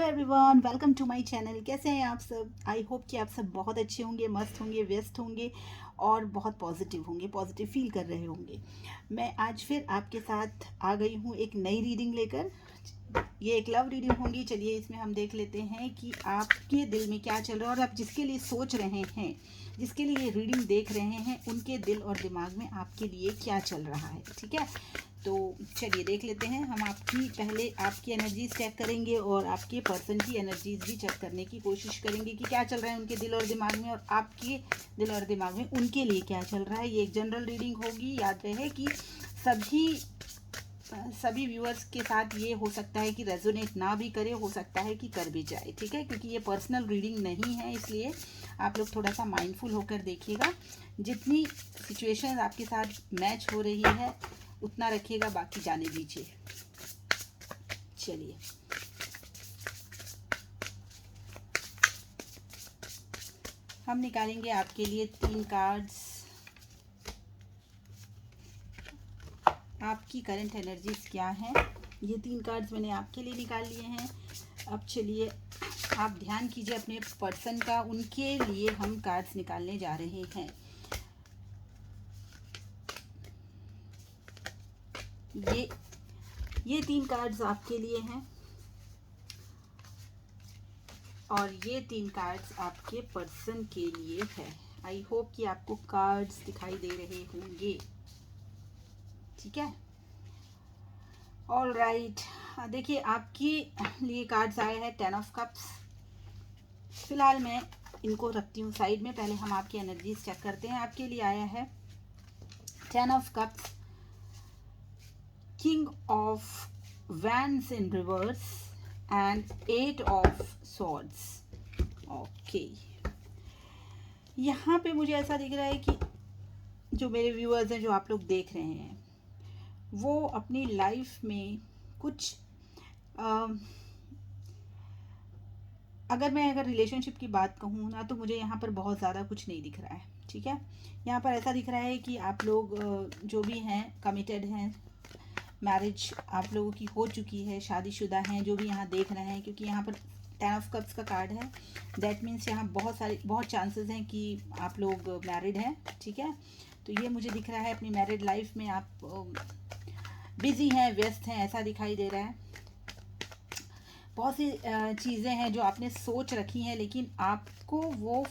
Everyone, welcome to my channel. कैसे हैं आप सब? आई होप कि आप सब बहुत अच्छे होंगे, मस्त होंगे, व्यस्त होंगे और बहुत पॉजिटिव होंगे, पॉजिटिव फील कर रहे होंगे। मैं आज फिर आपके साथ आ गई हूँ एक नई रीडिंग लेकर। ये एक लव रीडिंग होंगी। चलिए इसमें हम देख लेते हैं कि आपके दिल में क्या चल रहा है और आप जिसके लिए सोच रहे हैं, जिसके लिए ये रीडिंग देख रहे हैं, उनके दिल और दिमाग में आपके लिए क्या चल रहा है। ठीक है, तो चलिए देख लेते हैं। हम पहले आपकी एनर्जीज चेक करेंगे और आपके पर्सन की एनर्जीज भी चेक करने की कोशिश करेंगे कि क्या चल रहा है उनके दिल और दिमाग में और आपके दिल और दिमाग में उनके लिए क्या चल रहा है। ये एक जनरल रीडिंग होगी। याद रहे कि सभी व्यूअर्स के साथ ये हो सकता है कि रेजोनेट ना भी करे, हो सकता है कि कर भी जाए। ठीक है, क्योंकि ये पर्सनल रीडिंग नहीं है, इसलिए आप लोग थोड़ा सा माइंडफुल होकर देखिएगा। जितनी सिचुएशन आपके साथ मैच हो रही है उतना रखिएगा, बाकी जाने दीजिए। चलिए हम निकालेंगे आपके लिए 3 कार्ड्स। आपकी करंट एनर्जीज क्या है, ये 3 कार्ड्स मैंने आपके लिए निकाल लिए हैं। अब चलिए आप ध्यान कीजिए अपने पर्सन का, उनके लिए हम कार्ड्स निकालने जा रहे हैं। ये 3 कार्ड्स आपके लिए हैं और ये 3 कार्ड्स आपके पर्सन के लिए है। आई होप कि आपको कार्ड्स दिखाई दे रहे होंगे। ठीक है, ऑल राइट। देखिए आपके लिए कार्ड्स आए हैं 10 ऑफ कप्स। फिलहाल मैं इनको रखती हूँ साइड में, पहले हम आपकी एनर्जीज चेक करते हैं। आपके लिए आया है 10 of cups, king of wands in reverse and 8 of swords. Okay, यहाँ पे मुझे ऐसा दिख रहा है कि जो मेरे व्यूअर्स हैं, जो आप लोग देख रहे हैं, वो अपनी लाइफ में कुछ अगर रिलेशनशिप की बात कहूँ ना, तो मुझे यहाँ पर बहुत ज़्यादा कुछ नहीं दिख रहा है। ठीक है, यहाँ पर ऐसा दिख रहा है कि आप लोग जो भी हैं कमिटेड हैं, मैरिज आप लोगों की हो चुकी है, शादीशुदा हैं जो भी यहाँ देख रहे हैं, क्योंकि यहाँ पर 10 ऑफ कप्स का कार्ड है। दैट मीन्स यहाँ बहुत चांसेस हैं कि आप लोग मैरिड हैं। ठीक है, तो ये मुझे दिख रहा है अपनी मैरिड लाइफ में आप बिजी हैं, व्यस्त हैं, ऐसा दिखाई दे रहा है। बहुत सी चीज़ें हैं जो आपने सोच रखी हैं, लेकिन आपको वो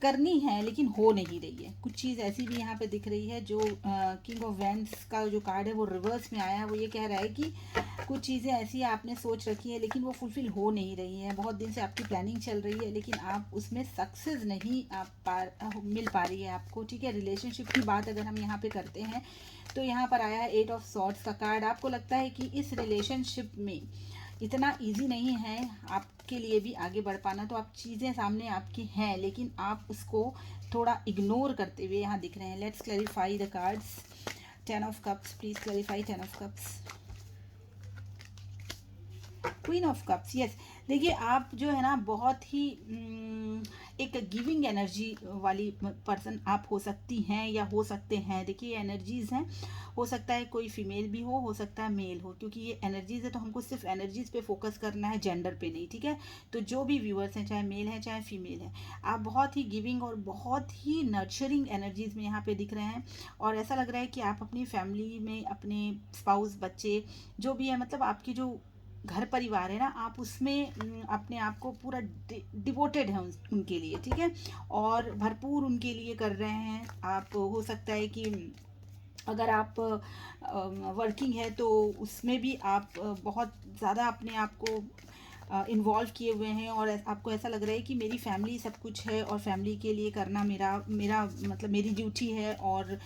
करनी है लेकिन हो नहीं रही है। कुछ चीज़ ऐसी भी यहाँ पे दिख रही है। जो किंग ऑफ वैंड्स का जो कार्ड है वो रिवर्स में आया है, वो ये कह रहा है कि कुछ चीज़ें ऐसी आपने सोच रखी है लेकिन वो फुलफिल हो नहीं रही है। बहुत दिन से आपकी प्लानिंग चल रही है लेकिन आप उसमें सक्सेस नहीं मिल पा रही है आपको। ठीक है, रिलेशनशिप की बात अगर हम यहाँ पे करते हैं तो यहाँ पर आया है 8 ऑफ सॉर्ड्स का कार्ड। आपको लगता है कि इस रिलेशनशिप में इतना इजी नहीं है आपके लिए भी आगे बढ़ पाना, तो आप चीज़ें सामने आपकी हैं लेकिन आप उसको थोड़ा इग्नोर करते हुए यहाँ दिख रहे हैं। Let's clarify the cards. 10 of cups, please clarify 10 of cups. Queen of cups, yes. देखिए आप जो है ना बहुत ही एक गिविंग एनर्जी वाली पर्सन आप हो सकती हैं या हो सकते हैं। देखिए एनर्जीज हैं, हो सकता है कोई फीमेल भी हो सकता है मेल हो, क्योंकि ये एनर्जीज है तो हमको सिर्फ एनर्जीज पे फोकस करना है, जेंडर पे नहीं। ठीक है, तो जो भी व्यूअर्स हैं, चाहे मेल हैं चाहे फीमेल हैं, आप बहुत ही गिविंग और बहुत ही नर्चरिंग एनर्जीज में यहाँ पे दिख रहे हैं। और ऐसा लग रहा है कि आप अपनी फैमिली में अपने स्पाउस, बच्चे जो भी है, मतलब आपकी जो घर परिवार है ना, आप उसमें अपने आप को पूरा डिवोटेड है उनके लिए। ठीक है, और भरपूर उनके लिए कर रहे हैं आप। हो सकता है कि अगर आप वर्किंग है तो उसमें भी आप बहुत ज़्यादा अपने आप को इन्वॉल्व किए हुए हैं और आपको ऐसा लग रहा है कि मेरी फैमिली सब कुछ है और फैमिली के लिए करना मेरा मेरा मतलब मेरी ड्यूटी है, और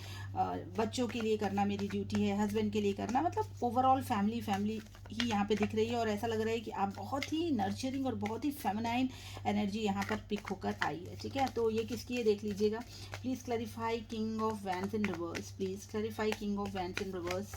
बच्चों के लिए करना मेरी ड्यूटी है, हस्बैंड के लिए करना, मतलब ओवरऑल फैमिली फैमिली ही यहाँ पे दिख रही है। और ऐसा लग रहा है कि आप बहुत ही नर्चरिंग और बहुत ही फेमिनाइन एनर्जी यहाँ पर पिक होकर आई है। ठीक है, तो ये किसकी है देख लीजिएगा। Please clarify king of wands in reverse, please clarify king of wands in reverse.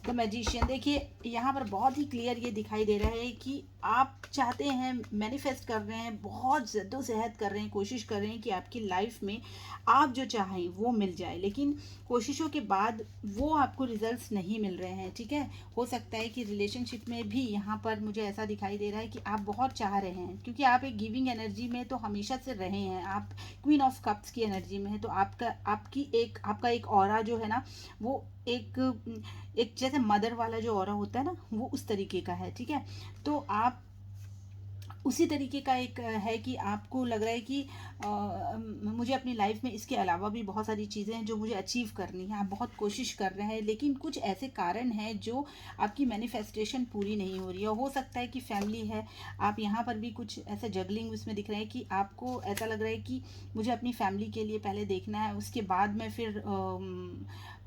The magician, देखिए यहाँ पर बहुत ही क्लियर ये दिखाई दे रहा है कि आप चाहते हैं, मैनिफेस्ट कर रहे हैं, बहुत जद्दोजहद कर रहे हैं, कोशिश कर रहे हैं कि आपकी लाइफ में आप जो चाहें वो मिल जाए, लेकिन कोशिशों के बाद वो आपको रिजल्ट्स नहीं मिल रहे हैं। ठीक है, हो सकता है कि रिलेशनशिप में भी यहाँ पर मुझे ऐसा दिखाई दे रहा है कि आप बहुत चाह रहे हैं, क्योंकि आप एक गिविंग एनर्जी में तो हमेशा से रहे हैं, आप क्वीन ऑफ कप्स की एनर्जी में है, तो आपका एक ऑरा जो है ना, वो एक जैसे मदर वाला जो ऑरा होता है ना, वो उस तरीके का है। ठीक है, तो आप उसी तरीके का एक है कि आपको लग रहा है कि मुझे अपनी लाइफ में इसके अलावा भी बहुत सारी चीज़ें हैं जो मुझे अचीव करनी है। आप बहुत कोशिश कर रहे हैं, लेकिन कुछ ऐसे कारण हैं जो आपकी मैनिफेस्टेशन पूरी नहीं हो रही है। हो सकता है कि फैमिली है, आप यहाँ पर भी कुछ ऐसा जगलिंग उसमें दिख रहा है कि आपको ऐसा लग रहा है कि मुझे अपनी फैमिली के लिए पहले देखना है, उसके बाद में फिर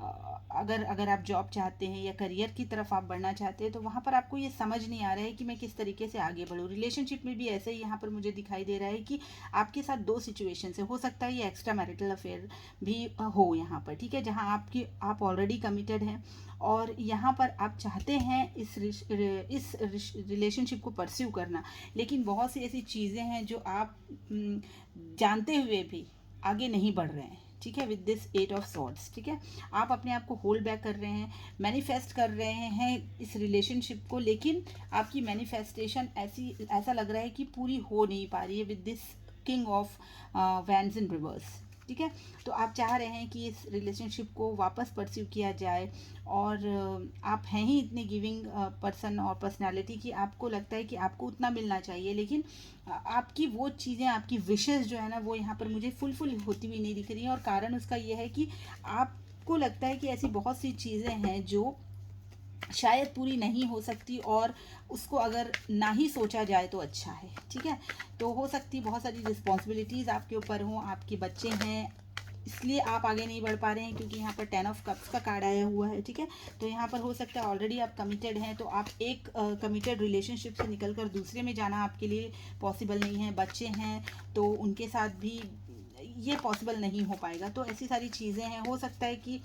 अगर आप जॉब चाहते हैं या करियर की तरफ आप बढ़ना चाहते हैं, तो वहाँ पर आपको ये समझ नहीं आ रहा है कि मैं किस तरीके से आगे बढ़ूँ। रिलेशनशिप में भी ऐसे ही यहाँ पर मुझे दिखाई दे रहा है कि आपके साथ दो सिचुएशन है, हो सकता है ये एक्स्ट्रा मैरिटल अफेयर भी हो यहाँ पर। ठीक है, जहाँ आप ऑलरेडी कमिटेड हैं और यहाँ पर आप चाहते हैं इस रिलेशनशिप को परस्यू करना, लेकिन बहुत सी ऐसी चीज़ें हैं जो आप जानते हुए भी आगे नहीं बढ़ रहे हैं। ठीक है, विद दिस 8 ऑफ सॉर्ड्स। ठीक है, आप अपने आप को होल्ड बैक कर रहे हैं, मैनिफेस्ट कर रहे हैं इस रिलेशनशिप को, लेकिन आपकी मैनिफेस्टेशन ऐसा लग रहा है कि पूरी हो नहीं पा रही है with this king of wands in reverse. ठीक है, तो आप चाह रहे हैं कि इस रिलेशनशिप को वापस परस्यू किया जाए, और आप हैं ही इतने गिविंग पर्सन और पर्सनालिटी कि आपको लगता है कि आपको उतना मिलना चाहिए, लेकिन आपकी वो चीज़ें, आपकी विशेस जो है ना, वो यहाँ पर मुझे फुलफिल होती हुई नहीं दिख रही हैं। और कारण उसका ये है कि आपको लगता है कि ऐसी बहुत सी चीज़ें हैं जो शायद पूरी नहीं हो सकती, और उसको अगर ना ही सोचा जाए तो अच्छा है। ठीक है, तो हो सकती बहुत सारी रिस्पॉन्सिबिलिटीज़ आपके ऊपर हों, आपके बच्चे हैं, इसलिए आप आगे नहीं बढ़ पा रहे हैं, क्योंकि यहाँ पर 10 ऑफ कप्स का कार्ड आया हुआ है। ठीक है, तो यहाँ पर हो सकता है ऑलरेडी आप कमिटेड हैं, तो आप एक कमिटेड रिलेशनशिप से निकलकर दूसरे में जाना आपके लिए पॉसिबल नहीं है। बच्चे हैं तो उनके साथ भी ये पॉसिबल नहीं हो पाएगा। तो ऐसी सारी चीज़ें हैं, हो सकता है कि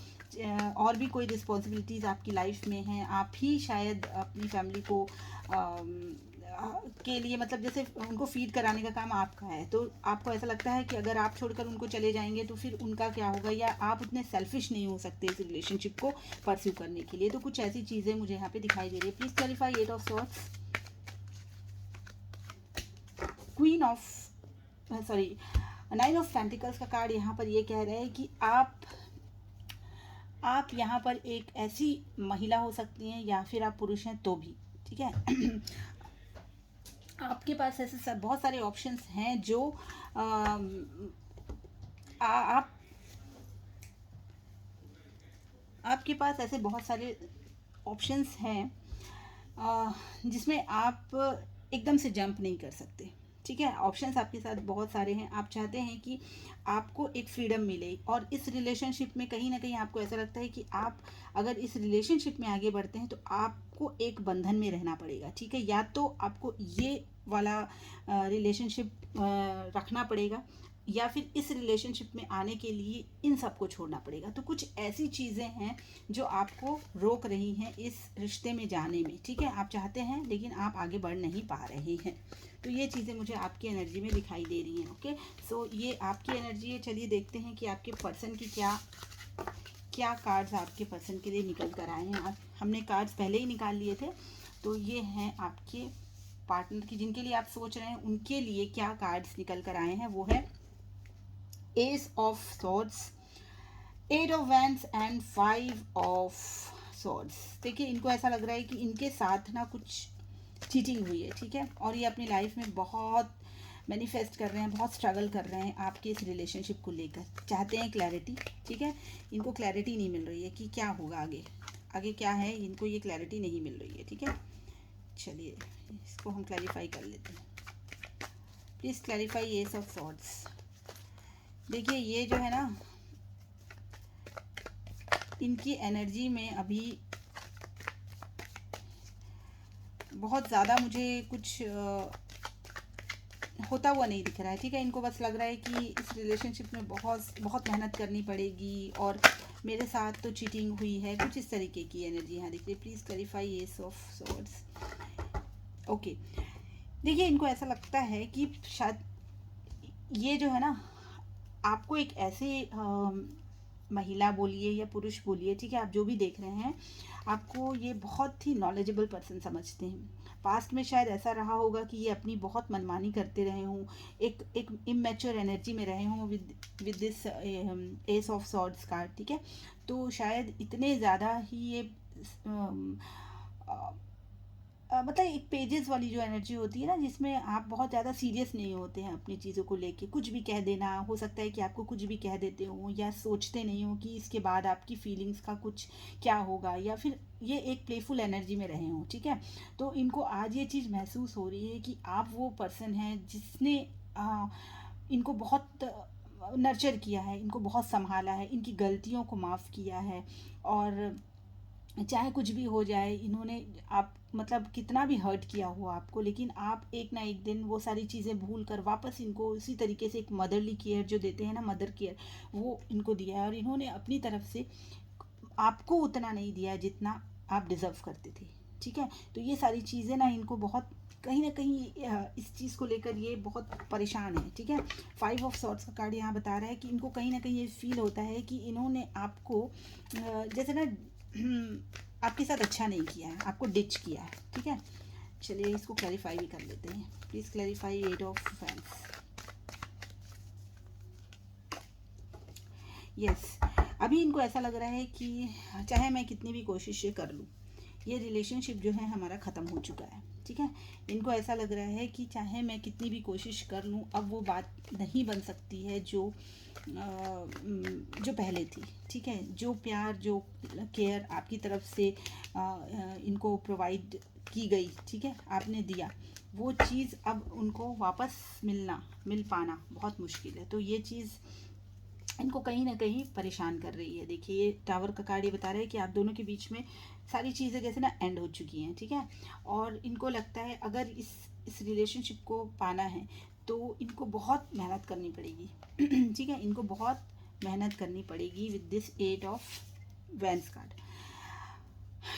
और भी कोई रिस्पॉन्सिबिलिटीज़ आपकी लाइफ में हैं, आप ही शायद अपनी फैमिली को के लिए, मतलब जैसे उनको फीड कराने का काम आपका है, तो आपको ऐसा लगता है कि अगर आप छोड़कर उनको चले जाएंगे तो फिर उनका क्या होगा, या आप उतने सेल्फिश नहीं हो सकते इस रिलेशनशिप को परस्यू करने के लिए। तो कुछ ऐसी चीज़ें मुझे यहाँ पे दिखाई दे रही है। Please clarify 8 of swords, queen of sorry 9 of pentacles का कार्ड यहाँ पर ये कह रहा है कि आप यहाँ पर एक ऐसी महिला हो सकती हैं, या फिर आप पुरुष हैं तो भी। ठीक है, आपके पास ऐसे बहुत सारे ऑप्शंस हैं जो आप आपके पास ऐसे बहुत सारे ऑप्शंस हैं जिसमें आप एकदम से जंप नहीं कर सकते। ठीक है, ऑप्शंस आपके साथ बहुत सारे हैं, आप चाहते हैं कि आपको एक फ्रीडम मिले, और इस रिलेशनशिप में कहीं ना कहीं आपको ऐसा लगता है कि आप अगर इस रिलेशनशिप में आगे बढ़ते हैं तो आपको एक बंधन में रहना पड़ेगा। ठीक है, या तो आपको ये वाला रिलेशनशिप रखना पड़ेगा, या फिर इस रिलेशनशिप में आने के लिए इन सबको छोड़ना पड़ेगा। तो कुछ ऐसी चीज़ें हैं जो आपको रोक रही हैं इस रिश्ते में जाने में। ठीक है, आप चाहते हैं लेकिन आप आगे बढ़ नहीं पा रहे हैं। तो ये चीज़ें मुझे आपकी एनर्जी में दिखाई दे रही हैं। ओके, सो ये आपकी एनर्जी है। चलिए देखते हैं कि आपके पर्सन की क्या कार्ड्स आपके पर्सन के लिए निकल कर आए हैं। हमने कार्ड्स पहले ही निकाल लिए थे, तो ये हैं आपके पार्टनर की, जिनके लिए आप सोच रहे हैं उनके लिए क्या कार्ड्स निकल कर आए हैं। वो है S of swords, 8 of wands and 5 of swords. देखिए, इनको ऐसा लग रहा है कि इनके साथ ना कुछ चीटिंग हुई है। ठीक है, और ये अपनी लाइफ में बहुत मैनिफेस्ट कर रहे हैं, बहुत स्ट्रगल कर रहे हैं आपके इस रिलेशनशिप को लेकर, चाहते हैं क्लैरिटी। ठीक है, इनको क्लैरिटी नहीं मिल रही है कि क्या होगा आगे क्या है, इनको ये क्लैरिटी नहीं मिल रही है। ठीक है, चलिए इसको हम क्लैरिफाई कर लेते हैं। Please clarify S of swords. देखिए, ये जो है ना, इनकी एनर्जी में अभी बहुत ज़्यादा मुझे कुछ होता हुआ नहीं दिख रहा है। ठीक है, इनको बस लग रहा है कि इस रिलेशनशिप में बहुत मेहनत करनी पड़ेगी, और मेरे साथ तो चीटिंग हुई है, कुछ इस तरीके की एनर्जी यहाँ दिख रही है। Please clarify S of swords. Okay, देखिए इनको ऐसा लगता है कि शायद ये जो है ना, आपको एक ऐसे महिला बोलिए या पुरुष बोलिए, ठीक है, आप जो भी देख रहे हैं, आपको ये बहुत ही नॉलेजेबल पर्सन समझते हैं। पास्ट में शायद ऐसा रहा होगा कि ये अपनी बहुत मनमानी करते रहे हों, एक इमेच्योर एनर्जी में रहे हों with this S of swords card, ठीक है। तो शायद इतने ज़्यादा ही ये मतलब एक पेजेस वाली जो एनर्जी होती है ना, जिसमें आप बहुत ज़्यादा सीरियस नहीं होते हैं अपनी चीज़ों को लेके, कुछ भी कह देना, हो सकता है कि आपको कुछ भी कह देते हो या सोचते नहीं हो कि इसके बाद आपकी फीलिंग्स का कुछ क्या होगा, या फिर ये एक प्लेफुल एनर्जी में रहे हों, ठीक है। तो इनको आज ये चीज़ महसूस हो रही है कि आप वो पर्सन हैं जिसने इनको बहुत नर्चर किया है, इनको बहुत संभाला है, इनकी गलतियों को माफ़ किया है, और चाहे कुछ भी हो जाए, इन्होंने आप मतलब कितना भी हर्ट किया हो आपको, लेकिन आप एक ना एक दिन वो सारी चीज़ें भूल कर वापस इनको उसी तरीके से एक मदरली केयर जो देते हैं ना, मदर केयर, वो इनको दिया है। और इन्होंने अपनी तरफ से आपको उतना नहीं दिया जितना आप डिज़र्व करते थे, ठीक है। तो ये सारी चीज़ें ना इनको बहुत कहीं ना कहीं इस चीज़ को लेकर ये बहुत परेशान है, ठीक है। 5 ऑफ सॉर्ड्स का कार्ड यहाँ बता रहा है कि इनको कहीं ना कहीं ये फील होता है कि इन्होंने आपको जैसे ना आपके साथ अच्छा नहीं किया है, आपको डिच किया है, ठीक है। चलिए इसको क्लैरिफाई भी कर लेते हैं। Please clarify 8 of fans. Yes, अभी इनको ऐसा लग रहा है कि चाहे मैं कितनी भी कोशिशें कर लूँ, ये रिलेशनशिप जो है हमारा ख़त्म हो चुका है, ठीक है। इनको ऐसा लग रहा है कि चाहे मैं कितनी भी कोशिश कर लूँ, अब वो बात नहीं बन सकती है जो पहले थी, ठीक है। जो प्यार, जो केयर आपकी तरफ से इनको प्रोवाइड की गई, ठीक है, आपने दिया, वो चीज़ अब उनको वापस मिल पाना बहुत मुश्किल है। तो ये चीज़ इनको कहीं ना कहीं परेशान कर रही है। देखिए ये टावर का कार्ड ये बता रहा है कि आप दोनों के बीच में सारी चीज़ें जैसे ना एंड हो चुकी हैं, ठीक है। और इनको लगता है अगर इस रिलेशनशिप को पाना है तो इनको बहुत मेहनत करनी पड़ेगी ठीक है, इनको बहुत मेहनत करनी पड़ेगी with this 8 of vents card.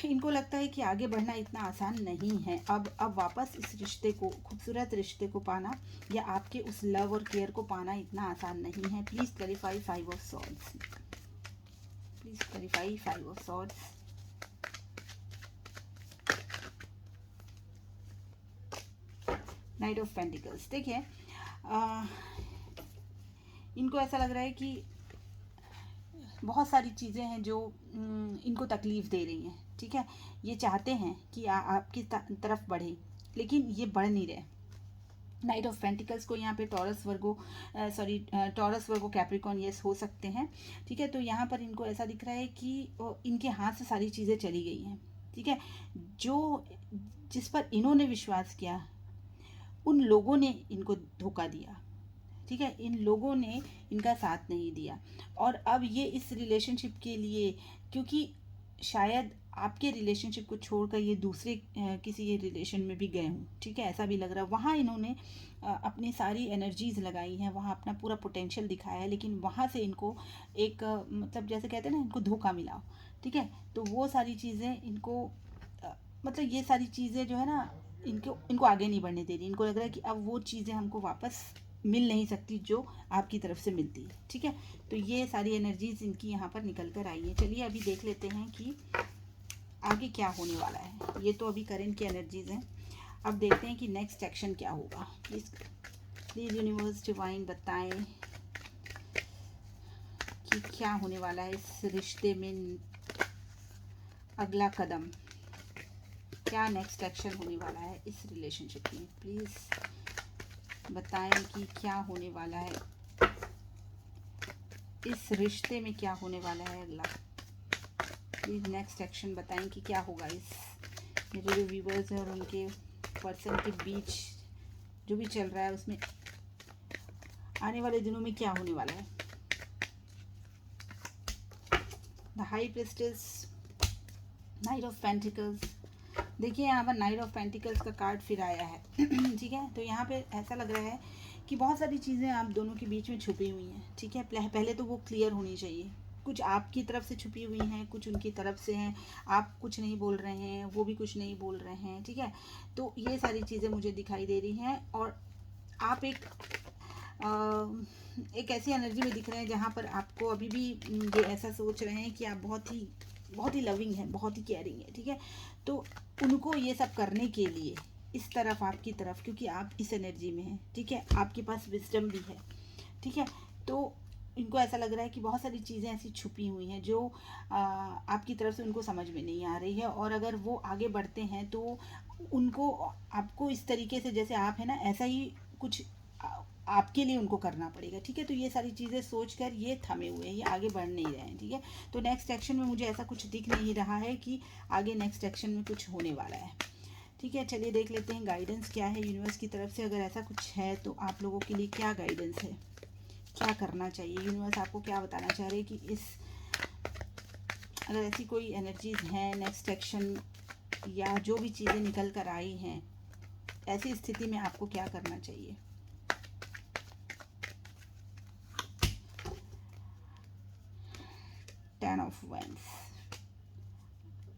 इनको लगता है कि आगे बढ़ना इतना आसान नहीं है। अब वापस इस रिश्ते को, खूबसूरत रिश्ते को पाना या आपके उस लव और केयर को पाना इतना आसान नहीं है। Please clarify 5 of swords. Please clarify 5 of swords. Night of pentacles. देखिए इनको ऐसा लग रहा है कि बहुत सारी चीज़ें हैं जो इनको तकलीफ़ दे रही हैं, ठीक है। ये चाहते हैं कि आपकी तरफ बढ़े, लेकिन ये बढ़ नहीं रहे। नाइट ऑफ पेंटिकल्स को यहाँ पे टॉरस वर्गो कैप्रिकॉन यस हो सकते हैं, ठीक है। तो यहाँ पर इनको ऐसा दिख रहा है कि इनके हाथ से सारी चीज़ें चली गई हैं, ठीक है। जिस पर इन्होंने विश्वास किया, उन लोगों ने इनको धोखा दिया, ठीक है। इन लोगों ने इनका साथ नहीं दिया, और अब ये इस रिलेशनशिप के लिए, क्योंकि शायद आपके रिलेशनशिप को छोड़कर ये दूसरे किसी रिलेशन में भी गए हों, ठीक है, ऐसा भी लग रहा है। वहाँ इन्होंने अपनी सारी एनर्जीज लगाई हैं, वहाँ अपना पूरा पोटेंशियल दिखाया है, लेकिन वहाँ से इनको एक मतलब जैसे कहते हैं ना, इनको धोखा मिला हो, ठीक है। तो वो सारी चीज़ें इनको मतलब ये सारी चीज़ें जो है ना, इनको आगे नहीं बढ़ने दे रही। इनको लग रहा है कि अब वो चीज़ें हमको वापस मिल नहीं सकती जो आपकी तरफ से मिलती है, ठीक है। तो ये सारी एनर्जीज इनकी यहाँ पर निकल कर आई है। चलिए अभी देख लेते हैं कि आगे क्या होने वाला है। ये तो अभी करंट की एनर्जीज हैं, अब देखते हैं कि नेक्स्ट एक्शन क्या होगा। प्लीज़ यूनिवर्स डिवाइन बताएं कि क्या होने वाला है इस रिश्ते में, अगला कदम क्या, नेक्स्ट एक्शन होने वाला है इस रिलेशनशिप में। प्लीज़ बताएं कि क्या होने वाला है इस रिश्ते में, क्या होने वाला है अगला। प्लीज़ नेक्स्ट एक्शन बताएं कि क्या होगा इस मेरे जो व्यूवर्स हैं और उनके पर्सन के बीच जो भी चल रहा है उसमें आने वाले दिनों में क्या होने वाला है। The high priestess, night of pentacles. देखिए यहाँ पर नाइट ऑफ पेंटिकल्स का कार्ड फिर आया है ठीक है। तो यहाँ पे ऐसा लग रहा है कि बहुत सारी चीज़ें आप दोनों के बीच में छुपी हुई हैं, ठीक है। पहले तो वो क्लियर होनी चाहिए, कुछ आपकी तरफ से छुपी हुई हैं, कुछ उनकी तरफ से हैं। आप कुछ नहीं बोल रहे हैं, वो भी कुछ नहीं बोल रहे हैं, ठीक है। तो ये सारी चीज़ें मुझे दिखाई दे रही हैं और आप एक ऐसी एनर्जी में दिख रहे हैं जहाँ पर आपको अभी भी ये ऐसा सोच रहे हैं कि आप बहुत ही लविंग हैं, बहुत ही केयरिंग है, ठीक है। तो उनको ये सब करने के लिए इस तरफ आपकी तरफ, क्योंकि आप इस एनर्जी में हैं, ठीक है, आपके पास विजडम भी है, ठीक है। तो इनको ऐसा लग रहा है कि बहुत सारी चीज़ें ऐसी छुपी हुई हैं जो आपकी तरफ से उनको समझ में नहीं आ रही है, और अगर वो आगे बढ़ते हैं तो उनको आपको इस तरीके से, जैसे आप है ना, ऐसा ही कुछ आपके लिए उनको करना पड़ेगा, ठीक है। तो ये सारी चीज़ें सोचकर ये थमे हुए हैं, ये आगे बढ़ नहीं रहे हैं, ठीक है। तो नेक्स्ट एक्शन में मुझे ऐसा कुछ दिख नहीं रहा है कि आगे नेक्स्ट एक्शन में कुछ होने वाला है, ठीक है। चलिए देख लेते हैं गाइडेंस क्या है यूनिवर्स की तरफ से। अगर ऐसा कुछ है तो आप लोगों के लिए क्या गाइडेंस है, क्या करना चाहिए, यूनिवर्स आपको क्या बताना चाह रहे हैं कि इस, अगर ऐसी कोई एनर्जीज हैं नेक्स्ट एक्शन या जो भी चीज़ें निकल कर आई हैं, ऐसी स्थिति में आपको क्या करना चाहिए। Ten of wands,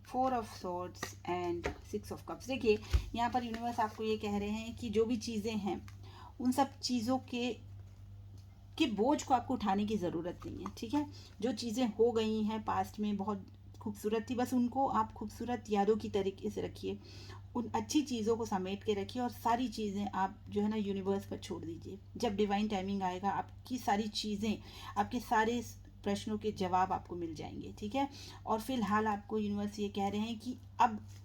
four of swords and six of cups. देखिए यहाँ पर यूनिवर्स आपको ये कह रहे हैं कि जो भी चीज़ें हैं उन सब चीज़ों के बोझ को आपको उठाने की ज़रूरत नहीं है, ठीक है। जो चीज़ें हो गई हैं पास्ट में बहुत खूबसूरत थी, बस उनको आप खूबसूरत यादों की तरीके से रखिए, उन अच्छी चीज़ों को समेट के रखिए, और सारी चीज़ें आप जो है ना यूनिवर्स पर छोड़ दीजिए। जब डिवाइन टाइमिंग आएगा आपकी सारी चीज़ें, आपके सारे प्रश्नों के जवाब आपको मिल जाएंगे, ठीक है। और फिलहाल आपको यूनिवर्स ये कह रहे हैं कि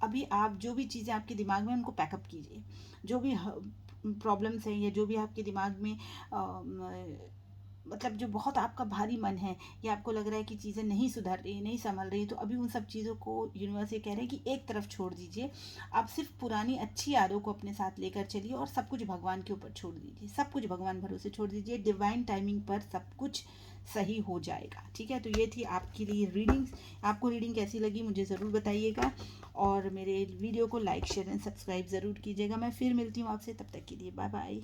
अभी आप जो भी चीज़ें आपके दिमाग में उनको पैकअप कीजिए। जो भी प्रॉब्लम्स हैं या जो भी आपके दिमाग में मतलब जो बहुत आपका भारी मन है, या आपको लग रहा है कि चीज़ें नहीं सुधर रही, नहीं संभल रही, तो अभी उन सब चीज़ों को यूनिवर्स ये कह रहे हैं कि एक तरफ छोड़ दीजिए। आप सिर्फ पुरानी अच्छी यादों को अपने साथ लेकर चलिए और सब कुछ भगवान के ऊपर छोड़ दीजिए, सब कुछ भगवान भरोसे छोड़ दीजिए। डिवाइन टाइमिंग पर सब कुछ सही हो जाएगा, ठीक है। तो ये थी आपके लिए रीडिंग। आपको रीडिंग कैसी लगी मुझे ज़रूर बताइएगा, और मेरे वीडियो को लाइक शेयर एंड सब्सक्राइब ज़रूर कीजिएगा। मैं फिर मिलती हूँ आपसे, तब तक के लिए बाय बाय।